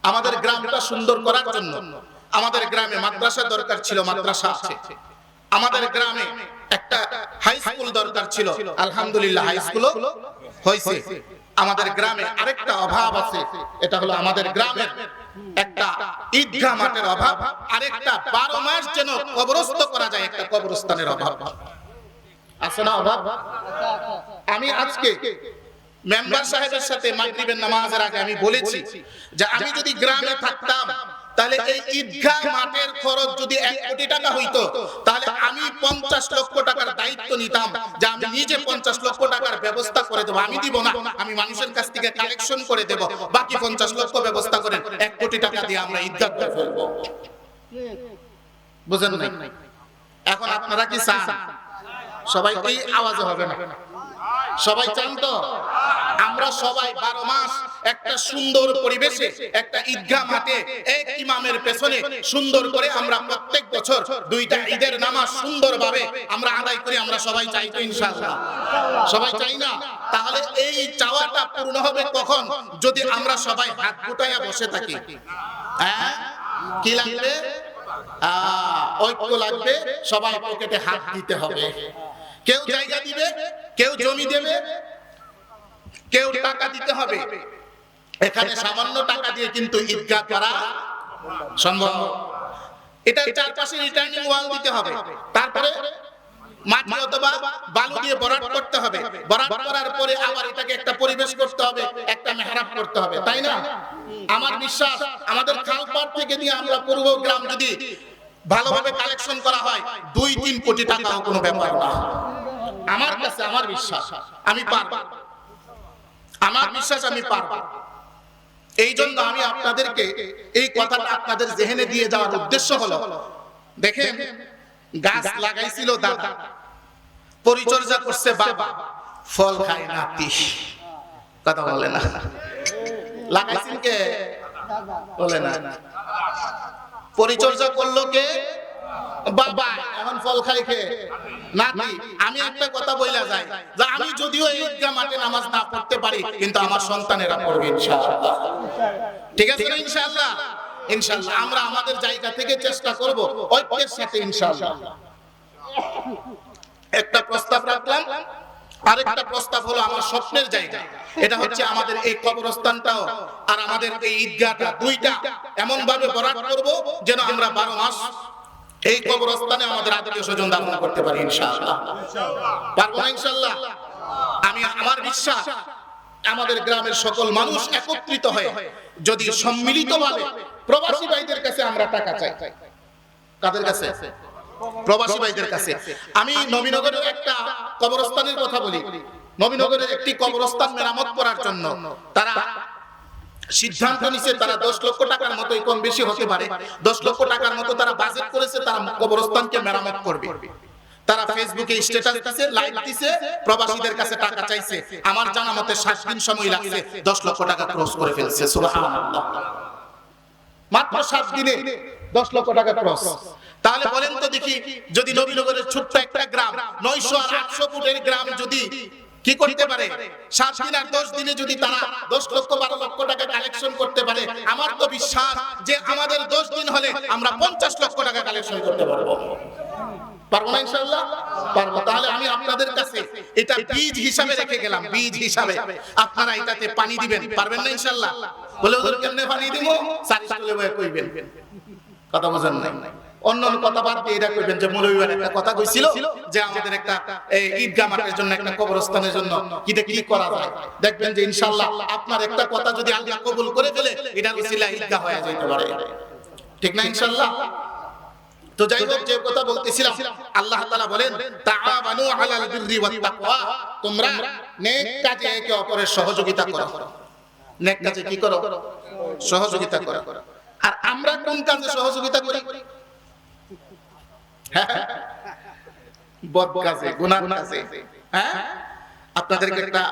আমাদের গ্রামটা সুন্দর করার জন্য আমাদের গ্রামে মাদ্রাসা দরকার ছিল, মাদ্রাসা আছে। আমাদের গ্রামে একটা হাই স্কুল দরকার ছিল, আলহামদুলিল্লাহ হাই স্কুলও হয়েছে। আমাদের গ্রামে আরেকটা অভাব আছে, এটা হলো আমাদের গ্রামের একটা ঈদগাহ মাঠের অভাব, আরেকটা 12 মাস যেন কবরস্থ করা যায় একটা কবরস্থানের অভাব আছে না? অভাব। আমি আজকে মেম্বার সাহেবের সাথে মাগরিবের নামাজের আগে আমি বলেছি যে আমি যদি গ্রামে থাকতাম তাহলে এই ঈদগাহ মাঠের খরচ যদি 1 কোটি টাকা হইতো তাহলে আমি 50 লক্ষ টাকার দায়িত্ব নিতাম যে আমি নিজে 50 লক্ষ টাকার ব্যবস্থা করে দেব। আমি দিব না, আমি মানুষের কাছ থেকে কালেকশন করে দেব, বাকি 50 লক্ষ ব্যবস্থা করেন, 1 কোটি টাকা দিয়ে আমরা ঈদগাহ করে ফেলব। বুঝেন নাই? এখন আপনারা কি চান? সবাই কি আওয়াজে হবে না? সবাই চান তো? আমরা সবাই 12 মাস একটা সুন্দর পরিবেশে একটা ঈদগাহ মাঠে এক ইমামের পেছনে সুন্দর করে আমরা প্রত্যেক বছর 2টা ঈদের নামাজ সুন্দরভাবে আমরা আদায় করি। আমরা সবাই চাই তো ইনশাআল্লাহ? সবাই চাই না? তাহলে এই চাওয়াটা পূর্ণ হবে কখন? যদি আমরা সবাই হাত গুটাইয়া বসে থাকি। হ্যাঁ, কি লাগবে? ঐক্য লাগবে, সবাই পকেটে হাত দিতে হবে। কেউ জায়গা দিবে, কেউ জমি দেবে, কেউ টাকা দিতে হবে। এখানে সামান্য টাকা দিয়ে কিন্তু ঈদগাহ করা সম্ভব। এটার চারপাশে রিটার্নিং ওয়াল দিতে হবে, তারপরে মাটি অথবা বালু দিয়ে ভরাট করতে হবে, ভরাট করার পরে আবার এটাকে একটা পরিবেশ করতে হবে, একটা মেহরাব করতে হবে, তাই না? আমার বিশ্বাস আমাদের খালপাড় থেকে নিয়ে আমরা পূর্ব গ্রাম যদি ভালোভাবে কালেকশন করা হয় 2-3 কোটি টাকাও কোনো ব্যাপার না। আমার কাছে আমার বিশ্বাস আমি পারবো, আমার বিশ্বাস আমি পারবো। এই জন্য আমি আপনাদেরকে এই কথাটা আপনাদের জেহেনে দিয়ে যাওয়ার উদ্দেশ্য হলো, দেখেন গাছ লাগাইছিল দাদা, পরিচর্যা করছে বাবা, ফল খায় নাতি। কথা বলে না? লাগাইছেন কে? বলে না। পরিচর্যা করলো কে? বাবা। এখন ফল খাই কে? নাতি। আমি একটা কথা বইলা যাই যে আমি যদিও এই ঈদগাহ মাঠে নামাজ না পড়তে পারি কিন্তু আমার সন্তানেরা পড়বে ইনশাআল্লাহ। ঠিক আছে না? ইনশাআল্লাহ। ইনশাআল্লাহ আমরা আমাদের জায়গা থেকে চেষ্টা করব ঐক্যের সাথে ইনশাআল্লাহ। একটা প্রস্তাব রাখলাম, আরেকটা প্রস্তাব হলো আমার স্বপ্নের জায়গা, এটা হচ্ছে আমাদের এই কবরস্থানটাও আর আমাদের এই ঈদগাহটা, 2টা এমন ভাবে ভরাট করব যেন আমরা 12 মাস এই কবরস্থানে আমাদের আত্মীয় স্বজন দাফন করতে পারি ইনশাআল্লাহ। পারবো না ইনশাআল্লাহ? আমি আমার বিশ্বাস আমাদের গ্রামের সকল মানুষ একত্রিত হয়ে যদি সম্মিলিতভাবে প্রবাসী ভাইদের কাছে আমরা টাকা চাই। কাদের কাছে? প্রবাসী ভাইদের কাছে। আমি নবীনগরের একটা কবরস্থানের কথা বলি। নবীনগরের একটি কবরস্থান মেরামত করার জন্য তারা সিদ্ধান্ত নিছে, তারা 10 লক্ষ টাকার মতো, কম বেশি হতে পারে, 10 লক্ষ টাকার মতো তারা বাজেট করেছে, তারা কবরস্থানকে মেরামত করবে। তারা ফেসবুকে স্ট্যাটাস দিছে, লাইক দিছে, প্রবাসীদের কাছে টাকা চাইছে। আমার জানা মতে 7 দিন সময় লাগছে, 10 লক্ষ টাকা ক্রস করে ফেলছে। সুবহানাল্লাহ। মাত্র 7 দিনে 10 লক্ষ টাকা ক্রস। তাহলে বলেন তো দেখি, যদি নবীনগরের ছোট্ট একটা গ্রাম 900 আর 800 ফুটের গ্রাম যদি কি করতে পারে, 7 দিন আর 10 দিনে যদি তারা 10 লক্ষ 12 লক্ষ টাকা কালেকশন করতে পারে, আমার তো বিশ্বাস যে আমাদের 10 দিন হলে আমরা 50 লক্ষ টাকা কালেকশন করতে পারবো। পারবো না ইনশাআল্লাহ? পারবো। তাহলে আমি আপনাদের কাছে এটা বীজ হিসাবে রেখে গেলাম, বীজ হিসাবে আপনারা এটাতে পানি দিবেন। পারবেন না ইনশাআল্লাহ? বলে ওদের কেমনে পানি দিব? সারি চলে বয়ে কইবেন। কথা বুঝেন নাই? অন্য কথা বাদ দিয়ে এটা কইবেন যে মৌলভীবান একটা কথা কইছিল যে আমাদের একটা এই ঈদগাহ মাঠের জন্য একটা কবরস্থানের জন্য কি করা যায়। দেখবেন যে ইনশাআল্লাহ আপনার একটা কথা যদি আল্লাহ কবুল করে ফেলে এটার উসিলা ঈদগাহ হয়ে যেতে পারে। ঠিক না ইনশাআল্লাহ? তো যাই হোক, যে কথা বলতেছিলাম, আল্লাহ তাআলা বলেন তাআবানু আলাল বিররি ওয়াত তাকওয়া, তোমরা নেক কাজে একে অপরের সহযোগিতা করো। নেক কাজে কি করো? সহযোগিতা করো। আর আমরা কোন কাজে সহযোগিতা করি? বদ কাজে, গুনাহ কাজে। হ্যাঁ, আপনাদেরকে একটা